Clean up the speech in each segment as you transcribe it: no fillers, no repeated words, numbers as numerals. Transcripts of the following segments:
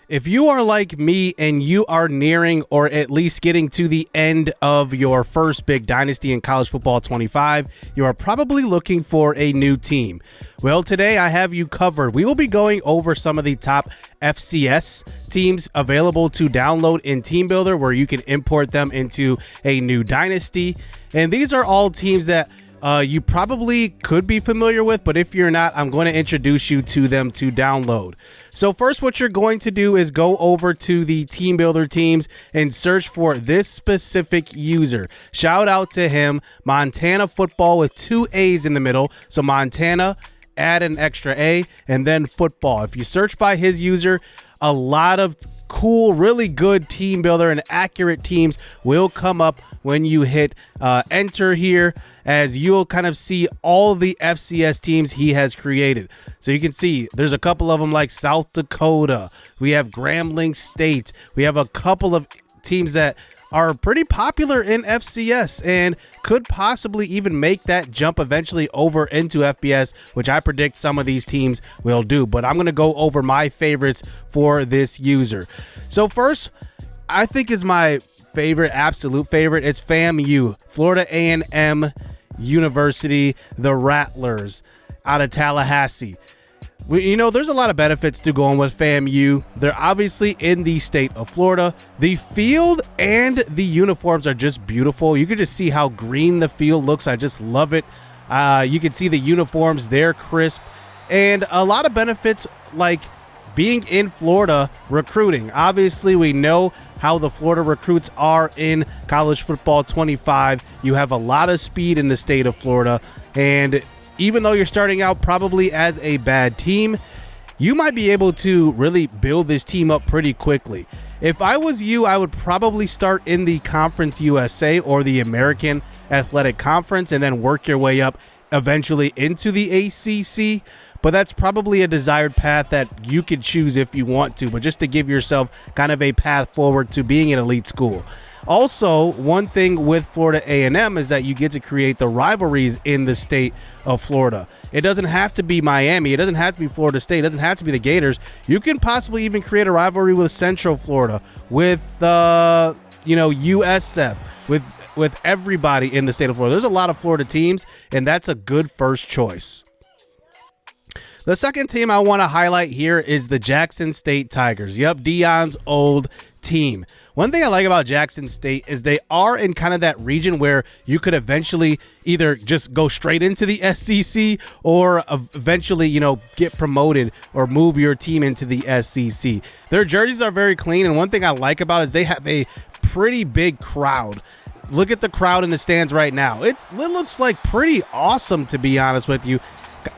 If you are like me and you are nearing or at least getting to the end of your first big dynasty in college football 25, you are probably looking for a new team. Well, today I have you covered. We will be going over some of the top FCS teams available to download in Teambuilder, where you can import them into a new dynasty. And these are all teams that you probably could be familiar with, but if you're not, I'm going to introduce you to them to download. So first, what you're going to do is go over to the Teambuilder teams and search for this specific user. Shout out to him, Montanaafootball with 2 A's in the middle. So Montana, add an extra A, and then football. If you search by his user, a lot of cool, really good team builder and accurate teams will come up when you hit enter here, as you'll kind of see all the FCS teams he has created. So you can see there's a couple of them like South Dakota. We have Grambling State. We have a couple of teams that are pretty popular in FCS and could possibly even make that jump eventually over into FBS, which I predict some of these teams will do. But I'm going to go over my favorites for this user. So first, I think is my favorite, absolute favorite. It's FAMU, Florida A&M University, the Rattlers out of Tallahassee. There's a lot of benefits to going with FAMU. They're obviously in the state of Florida. The field and the uniforms are just beautiful. You can just see how green the field looks. I just love it. You can see the uniforms, they're crisp. And a lot of benefits like being in Florida recruiting. Obviously, we know how the Florida recruits are in college football 25. You have a lot of speed in the state of Florida. And even though you're starting out probably as a bad team, you might be able to really build this team up pretty quickly. If I was you, I would probably start in the Conference USA or the American Athletic Conference and then work your way up eventually into the ACC. But that's probably a desired path that you could choose if you want to, but just to give yourself kind of a path forward to being an elite school. Also, one thing with Florida A&M is that you get to create the rivalries in the state of Florida. It doesn't have to be Miami. It doesn't have to be Florida State. It doesn't have to be the Gators. You can possibly even create a rivalry with Central Florida, with USF, with everybody in the state of Florida. There's a lot of Florida teams, and that's a good first choice. The second team I want to highlight here is the Jackson State Tigers. Yep, Deion's old team. One thing I like about Jackson State is they are in kind of that region where you could eventually either just go straight into the SEC or eventually, get promoted or move your team into the SEC. Their jerseys are very clean, and one thing I like about it is they have a pretty big crowd. Look at the crowd in the stands right now. It looks like pretty awesome, to be honest with you.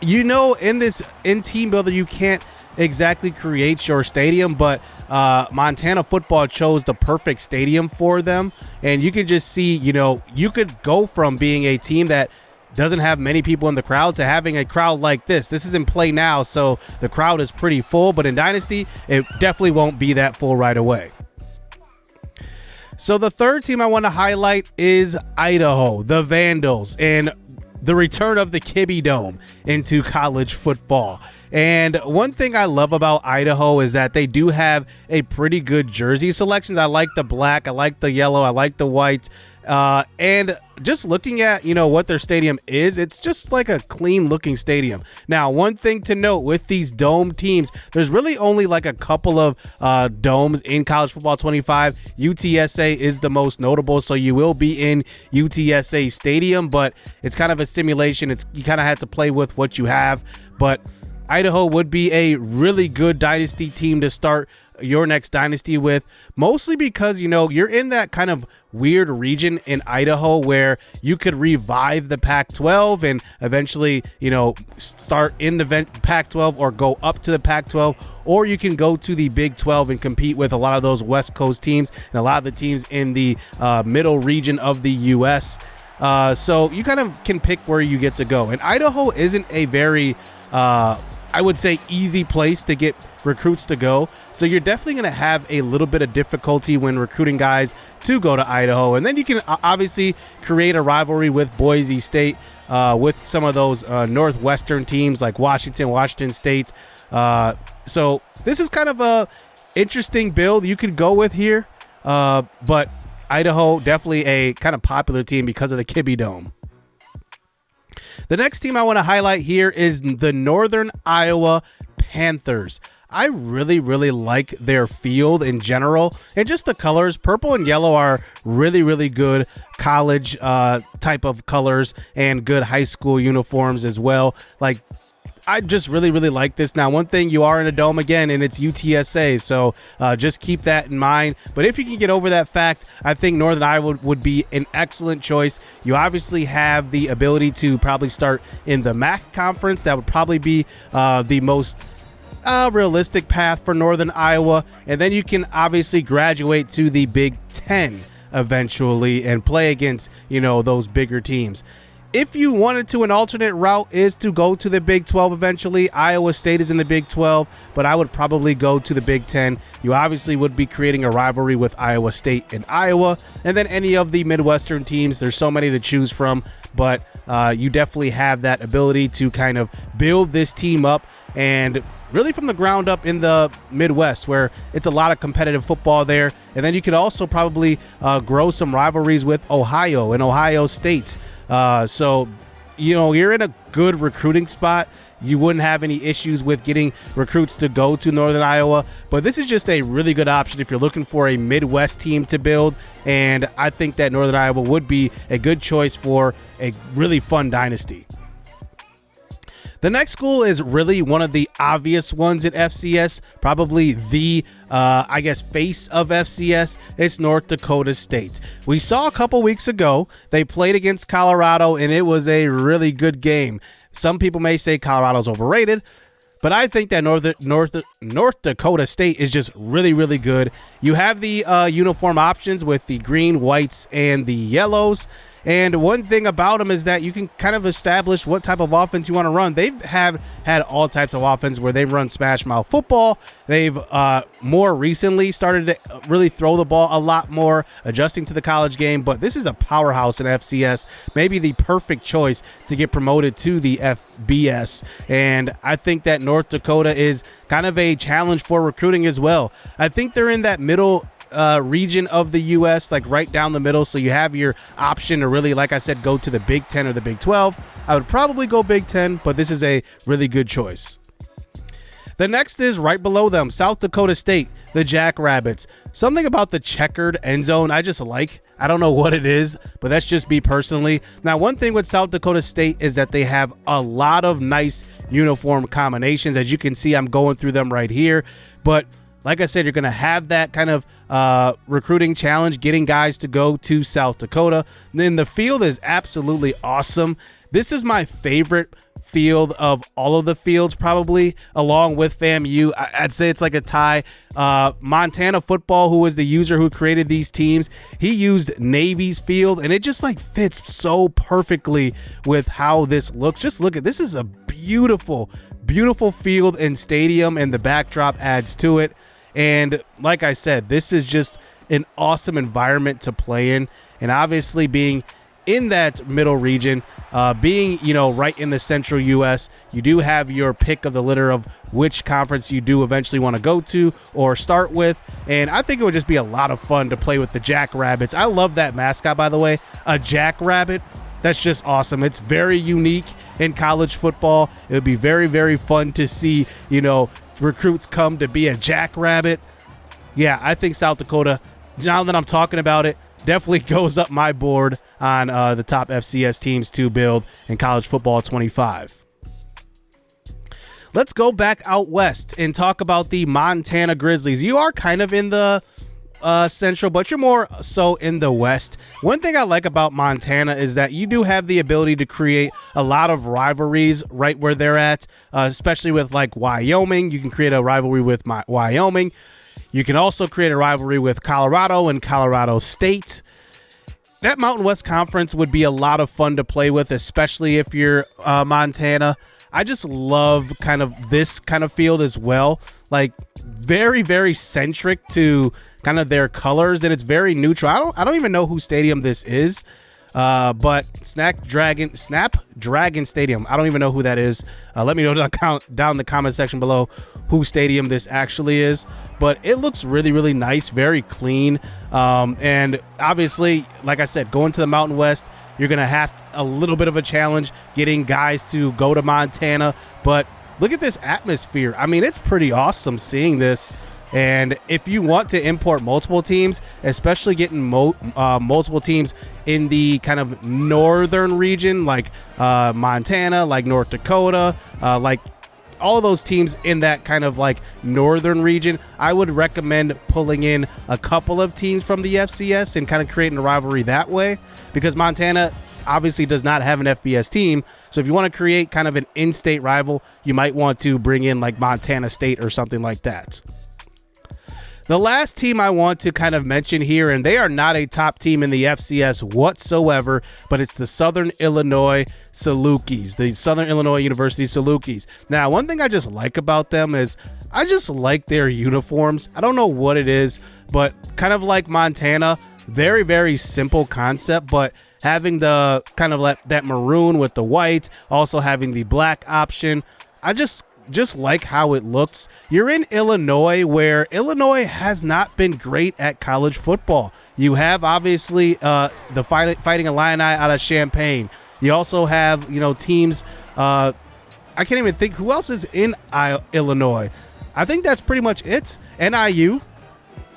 In Teambuilder, you can't exactly create your stadium, but Montanaafootball chose the perfect stadium for them. And you can just see, you could go from being a team that doesn't have many people in the crowd to having a crowd like this. This is in play now, so the crowd is pretty full, but in Dynasty, it definitely won't be that full right away. So the third team I want to highlight is Idaho, the Vandals, and the return of the Kibbe Dome into college football. And one thing I love about Idaho is that they do have a pretty good jersey selections. I like the black, I like the yellow, I like the white. And just looking at, what their stadium is, it's just like a clean looking stadium. Now, one thing to note with these dome teams, there's really only like a couple of domes in college football 25. UTSA is the most notable, so you will be in UTSA stadium, but it's kind of a simulation. You kind of have to play with what you have, but Idaho would be a really good dynasty team to start your next dynasty with, mostly because you're in that kind of weird region in Idaho where you could revive the Pac-12 and eventually start in the Pac-12 or go up to the Pac-12, or you can go to the Big 12 and compete with a lot of those West Coast teams and a lot of the teams in the middle region of the U.S. So you kind of can pick where you get to go, and Idaho isn't a very I would say easy place to get recruits to go. So you're definitely going to have a little bit of difficulty when recruiting guys to go to Idaho. And then you can obviously create a rivalry with Boise State, with some of those Northwestern teams like Washington State. So this is kind of interesting build you could go with here, but Idaho, definitely a kind of popular team because of the Kibbe Dome. The next team I want to highlight here is the Northern Iowa Panthers. I really, really like their field in general, and just the colors. Purple and yellow are really, really good college type of colors and good high school uniforms as well. Like, I just really, really like this. Now, one thing, you are in a dome again, and it's UTSA, so just keep that in mind. But if you can get over that fact, I think Northern Iowa would be an excellent choice. You obviously have the ability to probably start in the MAC conference. That would probably be the most realistic path for Northern Iowa, and then you can obviously graduate to the Big Ten eventually and play against, you know, those bigger teams. If you wanted to, an alternate route is to go to the Big 12 eventually. Iowa State is in the Big 12, but I would probably go to the Big 10. You obviously would be creating a rivalry with Iowa State and Iowa, and then any of the Midwestern teams. There's so many to choose from, but you definitely have that ability to kind of build this team up, and really from the ground up in the Midwest, where it's a lot of competitive football there. And then you could also probably grow some rivalries with Ohio and Ohio State. So, you know, you're in a good recruiting spot. You wouldn't have any issues with getting recruits to go to Northern Iowa. But this is just a really good option if you're looking for a Midwest team to build. And I think that Northern Iowa would be a good choice for a really fun dynasty. The next school is really one of the obvious ones at FCS, probably the, I guess, face of FCS. It's North Dakota State. We saw a couple weeks ago, they played against Colorado, and it was a really good game. Some people may say Colorado's overrated, but I think that North Dakota State is just really, really good. You have the uniform options with the green, whites, and the yellows. And one thing about them is that you can kind of establish what type of offense you want to run. They have had all types of offense where they've run smash mouth football. They've more recently started to really throw the ball a lot more, adjusting to the college game. But this is a powerhouse in FCS, maybe the perfect choice to get promoted to the FBS. And I think that North Dakota is kind of a challenge for recruiting as well. I think they're in that middle region of the U.S., like right down the middle. So you have your option to really, like I said, go to the Big 10 or the Big 12. I would probably go Big 10, but this is a really good choice. The next is right below them, South Dakota State, the Jackrabbits. Something about the checkered end zone I just like. I don't know what it is, but that's just me personally. Now, one thing with South Dakota State is that they have a lot of nice uniform combinations. As you can see, I'm going through them right here. But like I said, you're going to have that kind of recruiting challenge, getting guys to go to South Dakota. And then the field is absolutely awesome. This is my favorite field of all of the fields, probably, along with FAMU. I'd say it's like a tie. Montanaafootball, who was the user who created these teams, he used Navy's field, and it just like fits so perfectly with how this looks. Just look at this. Is a beautiful, beautiful field and stadium, and the backdrop adds to it. And like I said, this is just an awesome environment to play in. And obviously being in that middle region, being, you know, right in the central U.S., you do have your pick of the litter of which conference you do eventually want to go to or start with. And I think it would just be a lot of fun to play with the Jackrabbits. I love that mascot, by the way, a Jackrabbit. That's just awesome. It's very unique in college football. It would be very, very fun to see, you know, recruits come to be a Jackrabbit. Yeah, I think South Dakota, now that I'm talking about it, definitely goes up my board on the top FCS teams to build in college football 25. Let's go back out west and talk about the Montana Grizzlies. You are kind of in the central, but you're more so in the west. One thing I like about Montana is that you do have the ability to create a lot of rivalries right where they're at, especially with like Wyoming. You can create a rivalry with Wyoming. You can also create a rivalry with Colorado and Colorado State. That Mountain West Conference would be a lot of fun to play with, especially if you're Montana. I just love kind of this kind of field as well. Like very, very centric to kind of their colors, and it's very neutral. I don't even know whose stadium this is, But Snapdragon Stadium, I don't even know who that is. Let me know down in the comment section below whose stadium this actually is. But it looks really, really nice, very clean. And obviously, like I said, going to the Mountain West, you're going to have a little bit of a challenge getting guys to go to Montana. But look at this atmosphere. I mean, it's pretty awesome seeing this. And if you want to import multiple teams, especially getting multiple teams in the kind of northern region, like Montana, like North Dakota, like all those teams in that kind of like northern region, I would recommend pulling in a couple of teams from the FCS and kind of creating a rivalry that way, because Montana obviously does not have an FBS team. So if you want to create kind of an in-state rival, you might want to bring in like Montana State or something like that. The last team I want to kind of mention here, and they are not a top team in the FCS whatsoever, but it's the Southern Illinois Salukis, the Southern Illinois University Salukis. Now, one thing I just like about them is I just like their uniforms. I don't know what it is, but kind of like Montana, very, very simple concept, but having the kind of like that maroon with the white, also having the black option, I just like how it looks. You're in Illinois, where Illinois has not been great at college football. You have obviously the Fighting Illini out of Champaign. You also have, you know, teams. I can't even think who else is in Illinois. I think that's pretty much it. NIU.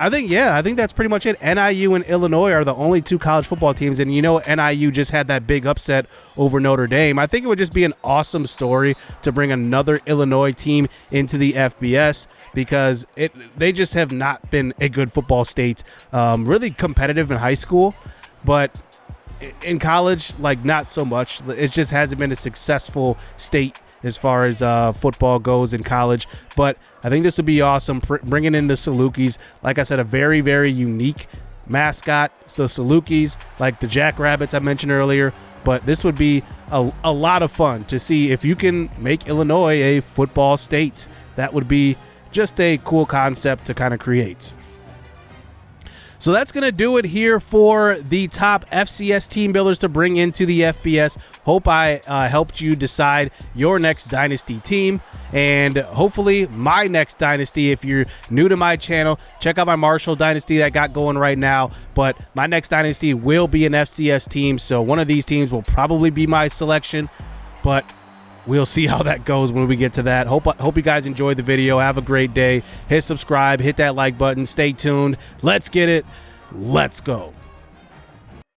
I think that's pretty much it. NIU and Illinois are the only two college football teams, and you know NIU just had that big upset over Notre Dame. I think it would just be an awesome story to bring another Illinois team into the FBS, because they just have not been a good football state, really competitive in high school, but in college, like not so much. It just hasn't been a successful state as far as football goes in college. But I think this would be awesome, bringing in the Salukis. Like I said, a very, very unique mascot. It's the Salukis, like the Jackrabbits I mentioned earlier. But this would be a lot of fun to see if you can make Illinois a football state. That would be just a cool concept to kind of create. So that's going to do it here for the top FCS team builders to bring into the FBS. Hope I helped you decide your next Dynasty team, and hopefully my next Dynasty. If you're new to my channel, check out my Marshall Dynasty that I got going right now. But my next Dynasty will be an FCS team, so one of these teams will probably be my selection, but we'll see how that goes when we get to that. Hope you guys enjoyed the video. Have a great day. Hit subscribe, hit that like button. Stay tuned. Let's get it. Let's go.